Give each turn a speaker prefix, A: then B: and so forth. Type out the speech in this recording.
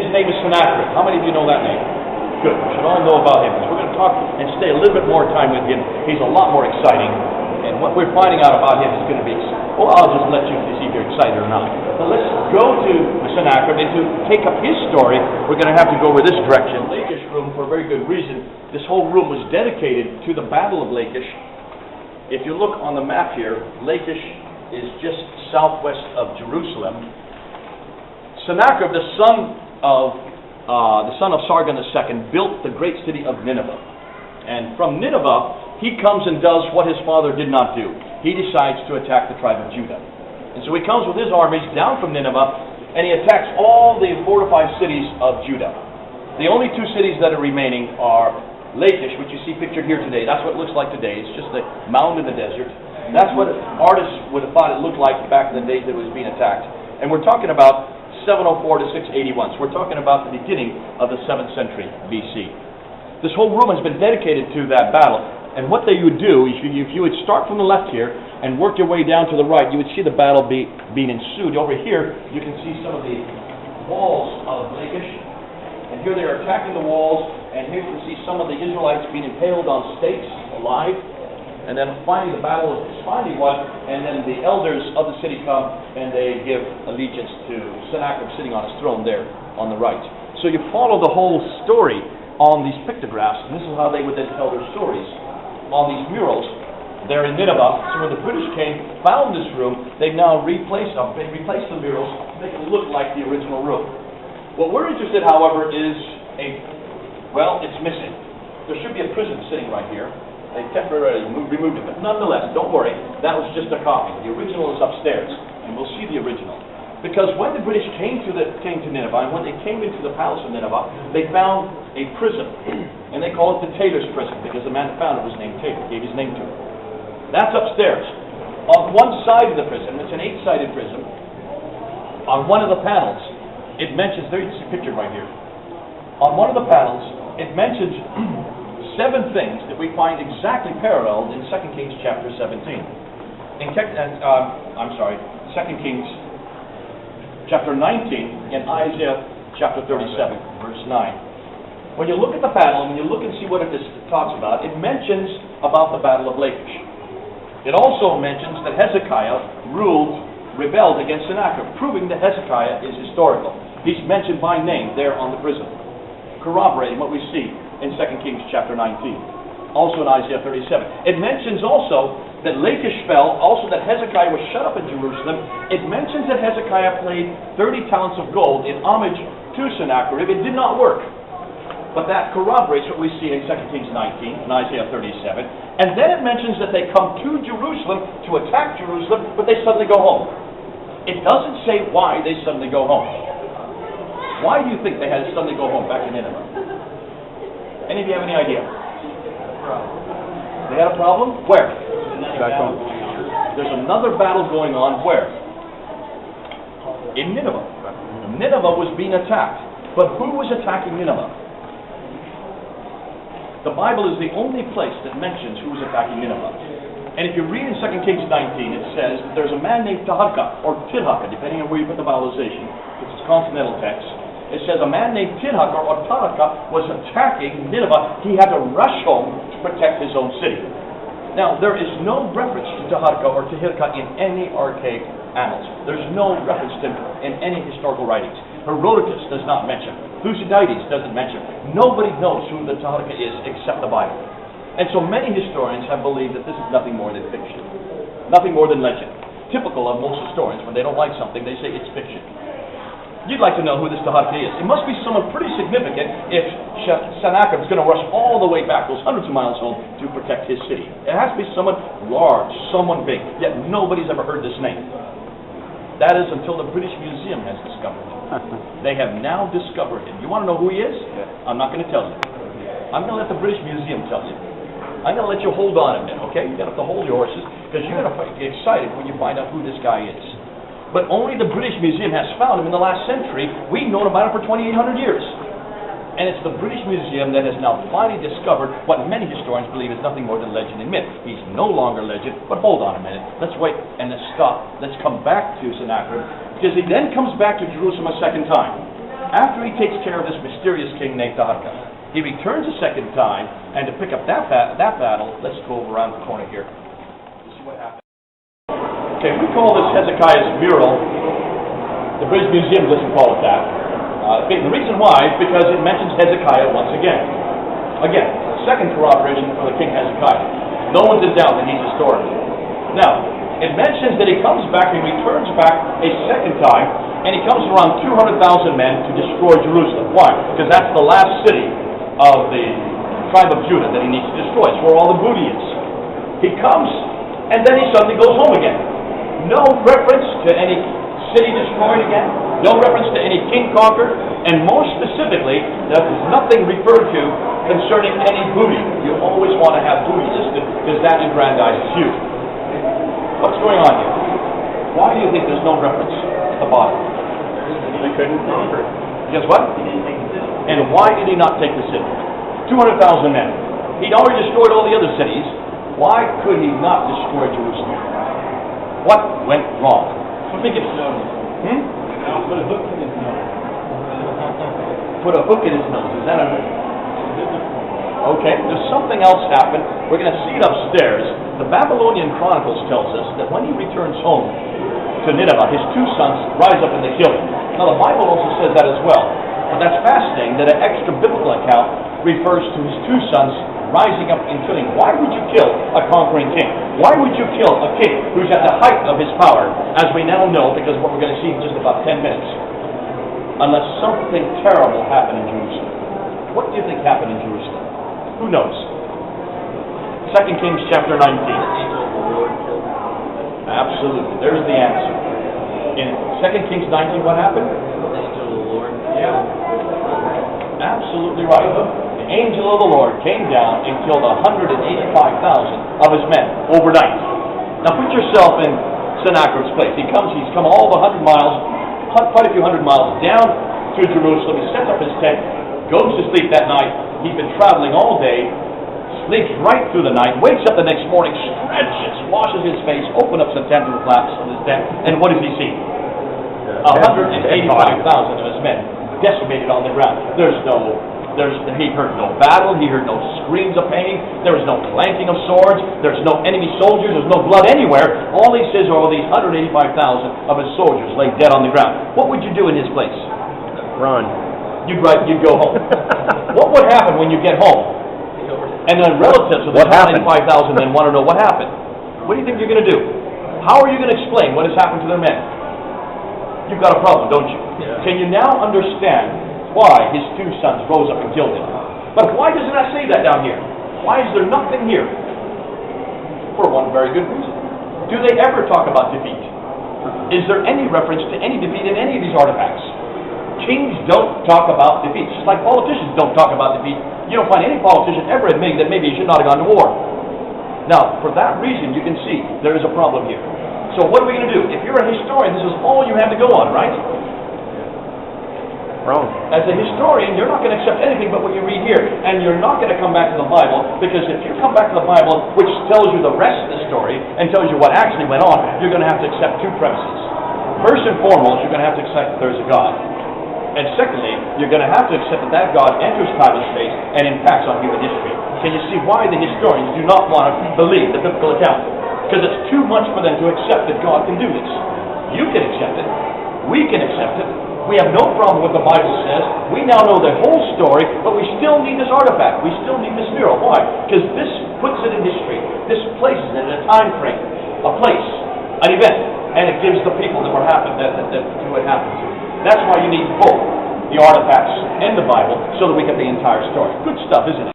A: His name is Sennacherib. How many of you know that name? Good. We should all know about him. We're going to talk and stay a little bit more time with him. He's a lot more exciting. And what we're finding out about him is going to be, well, I'll just let you see if you're excited or not. But let's go to Sennacherib, and to take up his story, we're going to have to go over this direction. Lachish room, for a very good reason. This whole room was dedicated to the Battle of Lachish. If you look on the map here, Lachish is just southwest of Jerusalem. Sennacherib, the son of Sargon II, built the great city of Nineveh. And from Nineveh, he comes and does what his father did not do. He decides to attack the tribe of Judah. And so he comes with his armies down from Nineveh, and he attacks all the fortified cities of Judah. The only two cities that are remaining are Lachish, which you see pictured here today. That's what it looks like today. It's just a mound in the desert. That's what artists would have thought it looked like back in the days that it was being attacked. And we're talking about 704 to 681. So we're talking about the beginning of the 7th century BC. This whole room has been dedicated to that battle. And what they would do, if you would start from the left here and work your way down to the right, you would see the battle being ensued. Over here, you can see some of the walls of Lachish. And here they are attacking the walls. And here you can see some of the Israelites being impaled on stakes alive. And then finally the battle is finally won, and then the elders of the city come and they give allegiance to Sennacherib sitting on his throne there on the right. So you follow the whole story on these pictographs, and this is how they would then tell their stories. On these murals, they're in Nineveh, so when the British came, found this room, they've now replaced the murals to make it look like the original room. What we're interested, however, is it's missing. There should be a prison sitting right here. They temporarily removed it, but nonetheless, don't worry, that was just a copy. The original is upstairs, and we'll see the original. Because when the British came to Nineveh, and when they came into the palace of Nineveh, they found a prison, and they call it the Tailor's Prison, because the man that found it was named Tailor, gave his name to it. That's upstairs. On one side of the prison, it's an 8-sided prison, on one of the panels, it mentions, there you see pictured right here, on one of the panels, it mentions 7 things that we find exactly paralleled in 2 Kings chapter 17. 2 Kings chapter 19 and Isaiah chapter 37, verse 9. When you look at the panel, and when you look and see what it talks about, it mentions about the Battle of Lachish. It also mentions that Hezekiah rebelled against Sennacherib, proving that Hezekiah is historical. He's mentioned by name there on the prison, corroborating what we see in 2 Kings chapter 19, also in Isaiah 37. It mentions also that Lachish fell, also that Hezekiah was shut up in Jerusalem. It mentions that Hezekiah paid 30 talents of gold in homage to Sennacherib. It did not work. But that corroborates what we see in 2 Kings 19 and Isaiah 37. And then it mentions that they come to Jerusalem to attack Jerusalem, but they suddenly go home. It doesn't say why they suddenly go home. Why do you think they had to suddenly go home back in Nineveh? Any of you have any idea? They had a problem? Where?
B: Back home.
A: There's another battle going on where? In Nineveh. Nineveh was being attacked. But who was attacking Nineveh? The Bible is the only place that mentions who was attacking Nineveh. And if you read in 2 Kings 19, it says there's a man named Tahaka, or Tidhaka, depending on where you put the vowelization. It's a consonantal text. It says a man named Tidhaka or Tahaka was attacking Nineveh. He had to rush home to protect his own city. Now, there is no reference to Tahaka or Tidhaka in any archaic annals. There's no reference to him in any historical writings. Herodotus does not mention. Thucydides doesn't mention. Nobody knows who the Tahaka is except the Bible. And so many historians have believed that this is nothing more than fiction. Nothing more than legend. Typical of most historians, when they don't like something, they say it's fiction. You'd like to know who this Tahaka is. It must be someone pretty significant if Sennacherib is going to rush all the way back those hundreds of miles home to protect his city. It has to be someone large, someone big, yet nobody's ever heard this name. That is until the British Museum has discovered him. They have now discovered him. You want to know who he is? Yeah. I'm not going to tell you. I'm going to let the British Museum tell you. I'm going to let you hold on a minute, okay? You're going to have to hold your horses, because you're going to get excited when you find out who this guy is. But only the British Museum has found him in the last century. We've known about him for 2,800 years. And it's the British Museum that has now finally discovered what many historians believe is nothing more than legend and myth. He's no longer legend, but hold on a minute. Let's wait and let's stop. Let's come back to Sennacherib, because he then comes back to Jerusalem a second time. after he takes care of this mysterious king named Ahijah, he returns a second time, and to pick up that battle, let's go around the corner here. See what happens. Okay, we call this Hezekiah's mural. The British Museum doesn't call it that. The reason why is because it mentions Hezekiah once again. Again, second corroboration for the king Hezekiah. No one's in doubt that he's historical. Now, it mentions that he comes back and returns back a second time, and he comes around 200,000 men to destroy Jerusalem. Why? Because that's the last city of the tribe of Judah that he needs to destroy. It's where all the booty is. He comes, and then he suddenly goes home again. No reference to any city destroyed again. No reference to any king conquered. And more specifically, there's nothing referred to concerning any booty. You always want to have booty listed because that aggrandizes you. What's going on here? Why do you think there's no reference at the bottom?
B: They couldn't conquer.
A: Guess what? And why did he not take the city? 200,000 men. He'd already destroyed all the other cities. Why could he not destroy Jerusalem? What went wrong? I think it's...
B: Put a hook in his nose.
A: Put a hook in his nose. Is that a... Okay, there's something else happened. We're going to see it upstairs. The Babylonian Chronicles tells us that when he returns home to Nineveh, his two sons rise up and they kill him. Now the Bible also says that as well. But that's fascinating that an extra biblical account refers to his two sons rising up and killing. Why would you kill a conquering king? Why would you kill a king who's at the height of his power, as we now know, because what we're going to see in just about 10 minutes? Unless something terrible happened in Jerusalem. What do you think happened in Jerusalem? Who knows? 2 Kings chapter 19. Absolutely. There's the answer. In 2 Kings 19, what happened? Yeah. Absolutely right. The angel of the Lord came down and killed 185,000 of his men overnight. Now put yourself in Sennacherib's place. He's come all the 100 miles, quite a few hundred miles down to Jerusalem. He sets up his tent, goes to sleep that night. He's been traveling all day, sleeps right through the night, wakes up the next morning, stretches, washes his face, opens up the tent and flaps of his tent, and what does he see? 185,000 of his men decimated on the ground. He heard no battle, he heard no screams of pain, there was no clanking of swords, there's no enemy soldiers, there's no blood anywhere. All he says are these 185,000 of his soldiers lay dead on the ground. What would you do in his place?
B: Run.
A: You'd go home. What would happen when you get home? And then relatives of the 185,000 then want to know what happened. What do you think you're going to do? How are you going to explain what has happened to their men? You've got a problem, don't you? Yeah. Can you now understand why his two sons rose up and killed him? But why doesn't that say that down here? Why is there nothing here? For one very good reason. Do they ever talk about defeat? Is there any reference to any defeat in any of these artifacts? Kings don't talk about defeat, just like politicians don't talk about defeat. You don't find any politician ever admitting that maybe he should not have gone to war. Now, for that reason, you can see there is a problem here. So what are we going to do? If you're a historian, this is all you have to go on, right?
B: Wrong.
A: As a historian, you're not going to accept anything but what you read here. And you're not going to come back to the Bible, because if you come back to the Bible, which tells you the rest of the story, and tells you what actually went on, you're going to have to accept two premises. First and foremost, you're going to have to accept that there's a God. And secondly, you're going to have to accept that God enters time and space and impacts on human history. Can you see why the historians do not want to believe the biblical account? Because it's too much for them to accept that God can do this. You can accept it. We can accept it. We have no problem with what the Bible says. We now know the whole story, but we still need this artifact. We still need this mural. Why? Because this puts it in history. This places it in a time frame, a place, an event, and it gives the people that were happened to what happened to. That's why you need both the artifacts and the Bible, so that we get the entire story. Good stuff, isn't it?